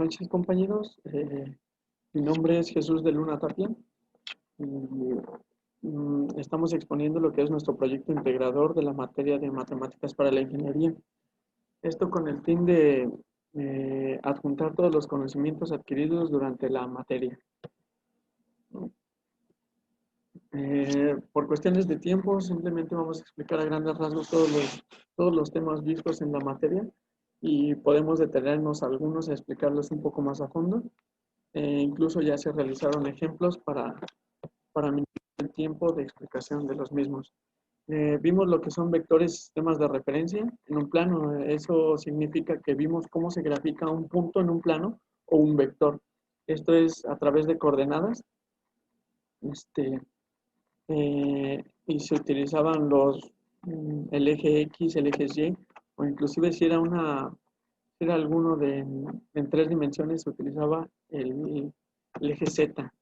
noches, compañeros. Mi nombre es Jesús de Luna Tapia y estamos exponiendo lo que es nuestro proyecto integrador de la materia de matemáticas para la ingeniería. Esto con el fin de adjuntar todos los conocimientos adquiridos durante la materia. Por cuestiones de tiempo, simplemente vamos a explicar a grandes rasgos todos los temas vistos en la materia y podemos detenernos algunos a explicarlos un poco más a fondo. Incluso ya se realizaron ejemplos para minimizar el tiempo de explicación de los mismos. Vimos lo que son vectores y sistemas de referencia en un plano. Eso significa que vimos cómo se grafica un punto en un plano o un vector. Esto es a través de coordenadas. Y se utilizaban el eje X, el eje Y, o inclusive si era alguno en 3 dimensiones, se utilizaba el eje Z.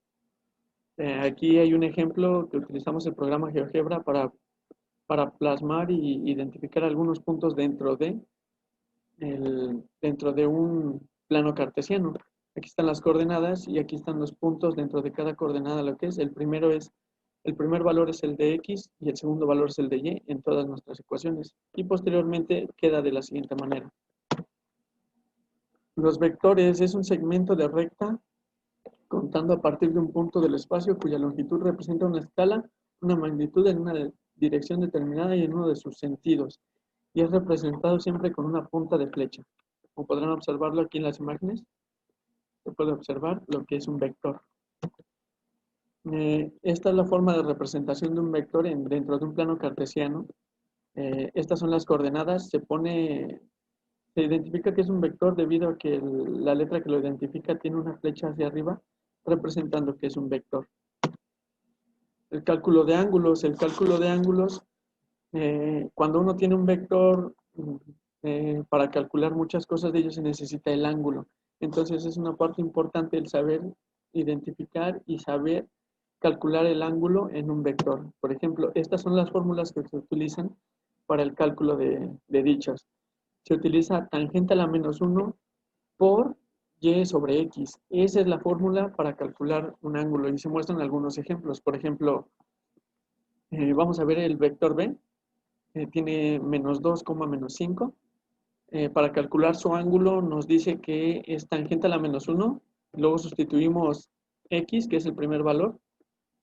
Aquí hay un ejemplo que utilizamos el programa GeoGebra para plasmar y identificar algunos puntos dentro de un plano cartesiano. Aquí están las coordenadas y aquí están los puntos dentro de cada coordenada. Lo que es, el primer valor es el de X y el segundo valor es el de Y en todas nuestras ecuaciones. Y posteriormente queda de la siguiente manera. Los vectores es un segmento de recta contando a partir de un punto del espacio cuya longitud representa una escala, una magnitud en una dirección determinada y en uno de sus sentidos. Y es representado siempre con una punta de flecha. Como podrán observarlo aquí en las imágenes, se puede observar lo que es un vector. Esta es la forma de representación de un vector dentro de un plano cartesiano. Estas son las coordenadas. Se identifica que es un vector debido a que la letra que lo identifica tiene una flecha hacia arriba, representando que es un vector. El cálculo de ángulos. Cuando uno tiene un vector, para calcular muchas cosas de ellos se necesita el ángulo. Entonces es una parte importante el saber identificar y saber calcular el ángulo en un vector. Por ejemplo, estas son las fórmulas que se utilizan para el cálculo de dichos. Se utiliza tangente a la menos 1 por y sobre x. Esa es la fórmula para calcular un ángulo y se muestran algunos ejemplos. Por ejemplo, vamos a ver el vector b. Tiene menos 2, menos 5. Para calcular su ángulo nos dice que es tangente a la menos 1. Luego sustituimos x, que es el primer valor,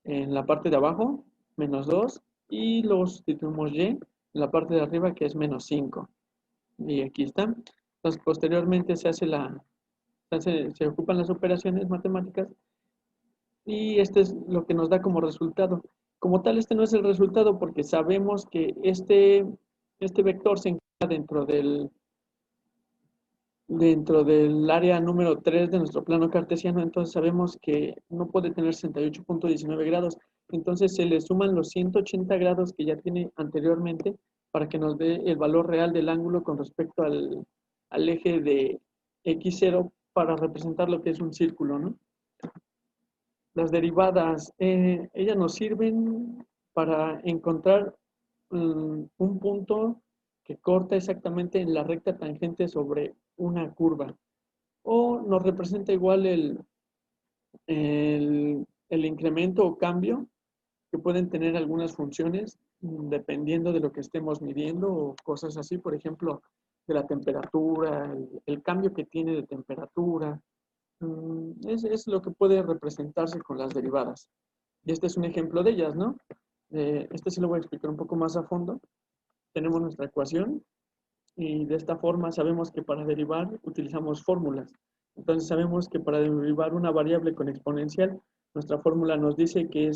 en la parte de abajo, menos 2. Y luego sustituimos y en la parte de arriba, que es menos 5. Y aquí está. Entonces, posteriormente se ocupan las operaciones matemáticas y este es lo que nos da como resultado. Como tal, este no es el resultado porque sabemos que este vector se encuentra dentro del área número 3 de nuestro plano cartesiano, entonces sabemos que no puede tener 68.19 grados. Entonces se le suman los 180 grados que ya tiene anteriormente para que nos dé el valor real del ángulo con respecto al eje de x0 para representar lo que es un círculo, ¿no? Las derivadas, ellas nos sirven para encontrar un punto que corta exactamente en la recta tangente sobre una curva. O nos representa igual el incremento o cambio que pueden tener algunas funciones dependiendo de lo que estemos midiendo o cosas así, por ejemplo, de la temperatura, el cambio que tiene de temperatura. Es lo que puede representarse con las derivadas. Y este es un ejemplo de ellas, ¿no? Este sí lo voy a explicar un poco más a fondo. Tenemos nuestra ecuación y de esta forma sabemos que para derivar utilizamos fórmulas. Entonces sabemos que para derivar una variable con exponencial, nuestra fórmula nos dice que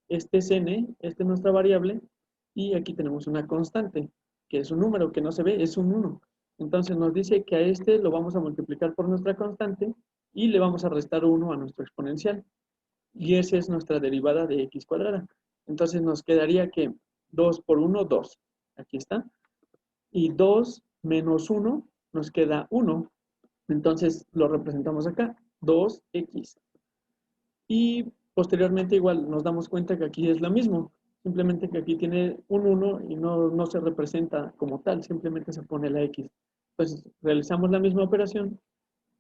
este es n, esta es nuestra variable, y aquí tenemos una constante, que es un número que no se ve, es un 1. Entonces nos dice que a este lo vamos a multiplicar por nuestra constante y le vamos a restar 1 a nuestro exponencial. Y esa es nuestra derivada de x cuadrada. Entonces nos quedaría que 2 por 1, 2. Aquí está. Y 2 menos 1 nos queda 1. Entonces lo representamos acá, 2x. Y posteriormente igual nos damos cuenta que aquí es lo mismo. Simplemente que aquí tiene un 1 y no se representa como tal, simplemente se pone la x. Entonces realizamos la misma operación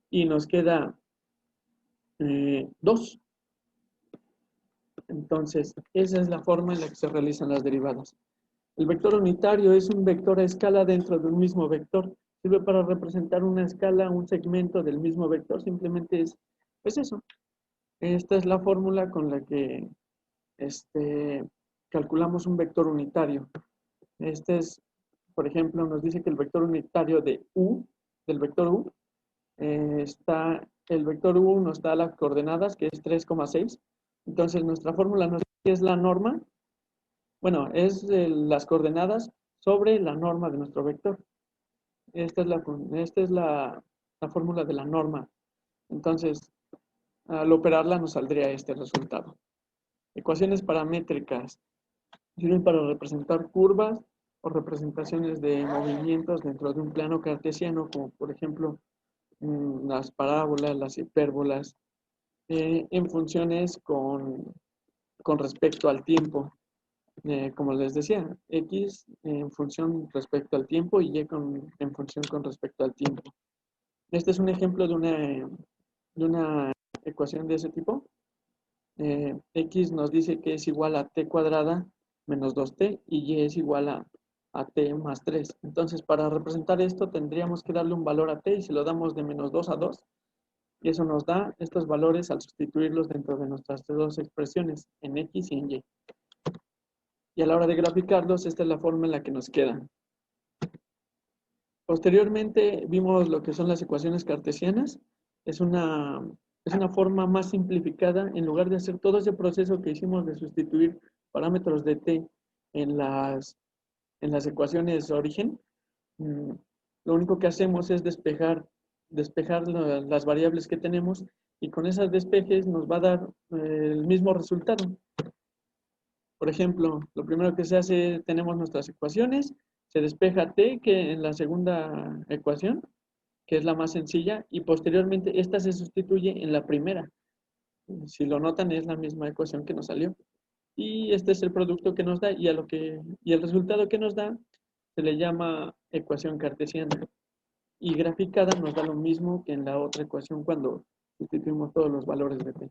y nos queda 2. Entonces, esa es la forma en la que se realizan las derivadas. El vector unitario es un vector a escala dentro de un mismo vector. Sirve para representar una escala, un segmento del mismo vector. Simplemente es eso. Esta es la fórmula con la que calculamos un vector unitario. Este es, por ejemplo, nos dice que el vector unitario de U, del vector U, el vector U nos da las coordenadas, que es 3,6. Entonces, nuestra fórmula nos dice que es la norma. Bueno, es las coordenadas sobre la norma de nuestro vector. Esta es la fórmula de la norma. Entonces, al operarla nos saldría este resultado. Ecuaciones paramétricas sirven para representar curvas o representaciones de movimientos dentro de un plano cartesiano, como por ejemplo las parábolas, las hipérbolas, en funciones con respecto al tiempo. Como les decía, X en función respecto al tiempo y Y en función con respecto al tiempo. Este es un ejemplo de una ecuación de ese tipo. X nos dice que es igual a t cuadrada menos 2t y Y es igual a t más 3. Entonces, para representar esto tendríamos que darle un valor a t y se lo damos de menos 2 a 2. Y eso nos da estos valores al sustituirlos dentro de nuestras dos expresiones, en X y en Y. Y a la hora de graficarlos, esta es la forma en la que nos quedan. Posteriormente vimos lo que son las ecuaciones cartesianas. Es una forma más simplificada. En lugar de hacer todo ese proceso que hicimos de sustituir parámetros de t en las ecuaciones de origen, lo único que hacemos es despejar las variables que tenemos y con esos despejes nos va a dar el mismo resultado. Por ejemplo, lo primero que se hace, tenemos nuestras ecuaciones, se despeja t, que en la segunda ecuación, que es la más sencilla, y posteriormente esta se sustituye en la primera. Si lo notan, es la misma ecuación que nos salió. Y este es el producto que nos da, y el resultado que nos da se le llama ecuación cartesiana. Y graficada nos da lo mismo que en la otra ecuación cuando sustituimos todos los valores de t.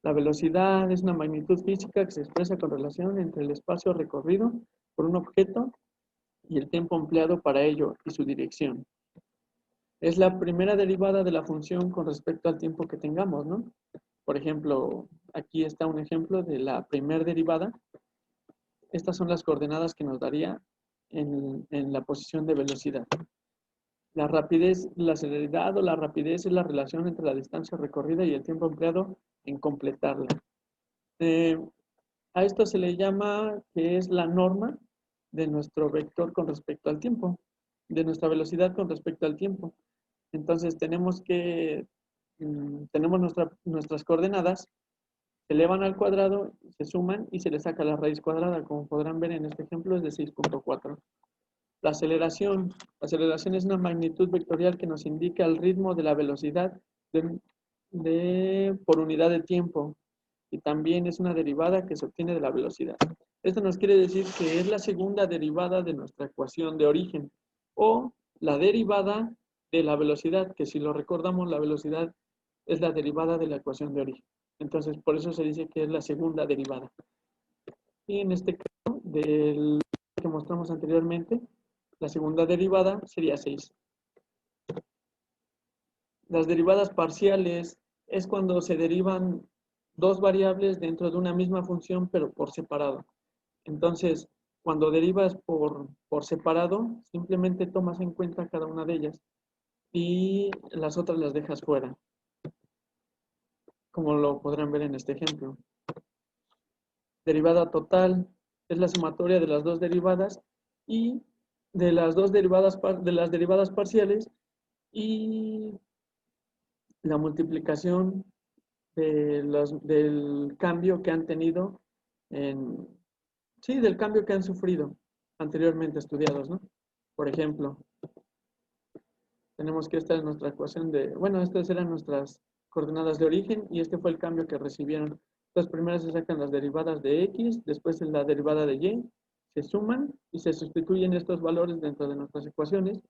La velocidad es una magnitud física que se expresa con relación entre el espacio recorrido por un objeto y el tiempo empleado para ello y su dirección. Es la primera derivada de la función con respecto al tiempo que tengamos, ¿no? Por ejemplo, aquí está un ejemplo de la primera derivada. Estas son las coordenadas que nos daría en la posición de velocidad. La rapidez, la celeridad o la rapidez es la relación entre la distancia recorrida y el tiempo empleado en completarla. A esto se le llama que es la norma de nuestro vector con respecto al tiempo, de nuestra velocidad con respecto al tiempo. Entonces tenemos nuestras coordenadas, se elevan al cuadrado, se suman y se le saca la raíz cuadrada. Como podrán ver en este ejemplo es de 6.4. La aceleración es una magnitud vectorial que nos indica el ritmo de la velocidad por unidad de tiempo. Y también es una derivada que se obtiene de la velocidad. Esto nos quiere decir que es la segunda derivada de nuestra ecuación de origen o la derivada de la velocidad, que si lo recordamos, la velocidad es la derivada de la ecuación de origen. Entonces, por eso se dice que es la segunda derivada. Y en este caso, del que mostramos anteriormente, la segunda derivada sería 6. Las derivadas parciales es cuando se derivan dos variables dentro de una misma función, pero por separado. Entonces, cuando derivas por separado, simplemente tomas en cuenta cada una de ellas y las otras las dejas fuera, como lo podrán ver en este ejemplo. Derivada total es la sumatoria de las dos derivadas y de las derivadas parciales y la multiplicación del cambio que han tenido del cambio que han sufrido anteriormente estudiados, ¿no? Por ejemplo, tenemos que esta es nuestra ecuación estas eran nuestras coordenadas de origen y este fue el cambio que recibieron. Las primeras se sacan las derivadas de X, después la derivada de Y, se suman y se sustituyen estos valores dentro de nuestras ecuaciones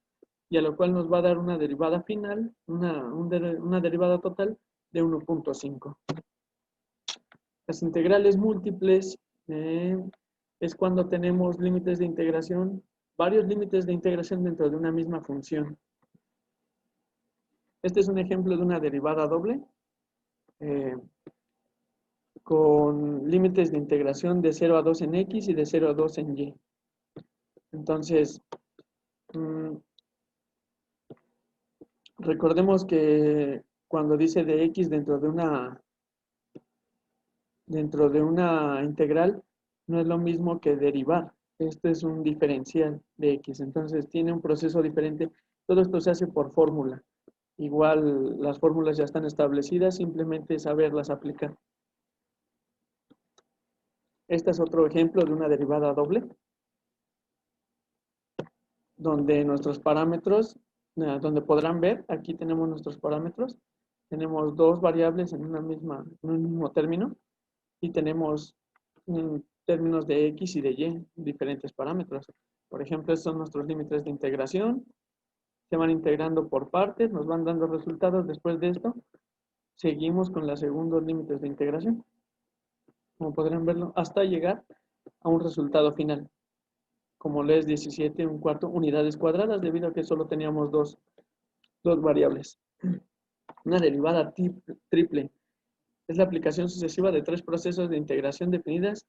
y a lo cual nos va a dar una derivada final, una derivada total de 1.5. Las integrales múltiples es cuando tenemos límites de integración, varios límites de integración dentro de una misma función. Este es un ejemplo de una derivada doble con límites de integración de 0 a 2 en X y de 0 a 2 en Y. Entonces, recordemos que cuando dice de X dentro de una integral, no es lo mismo que derivar. Esto es un diferencial de X, entonces tiene un proceso diferente. Todo esto se hace por fórmula. Igual las fórmulas ya están establecidas, simplemente saberlas aplicar. Este es otro ejemplo de una derivada doble, donde nuestros parámetros, donde podrán ver, aquí tenemos nuestros parámetros, tenemos dos variables en un mismo término, y tenemos términos de X y de Y, diferentes parámetros. Por ejemplo, estos son nuestros límites de integración, se van integrando por partes, nos van dando resultados. Después de esto, seguimos con los segundos límites de integración, como podrán verlo, hasta llegar a un resultado final, como lo es 17 1/4 unidades cuadradas, debido a que solo teníamos dos variables. Una derivada triple es la aplicación sucesiva de tres procesos de integración definidas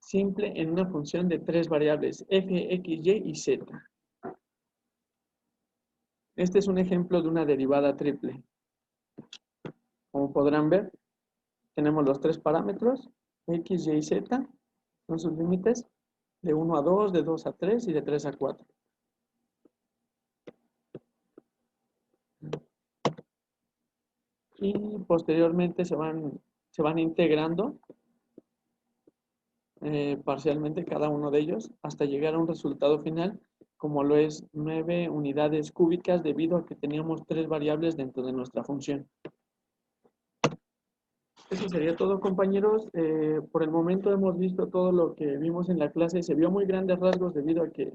simple en una función de tres variables, f, x, y y z. Este es un ejemplo de una derivada triple. Como podrán ver, tenemos los tres parámetros, x, y y z, son sus límites, de 1 a 2, de 2 a 3 y de 3 a 4. Y posteriormente se van integrando parcialmente cada uno de ellos hasta llegar a un resultado final, como lo es 9 unidades cúbicas, debido a que teníamos tres variables dentro de nuestra función. Eso sería todo, compañeros. Por el momento hemos visto todo lo que vimos en la clase. Se vio muy grandes rasgos debido a que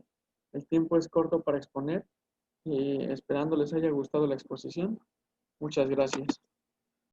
el tiempo es corto para exponer, y esperando les haya gustado la exposición. Muchas gracias.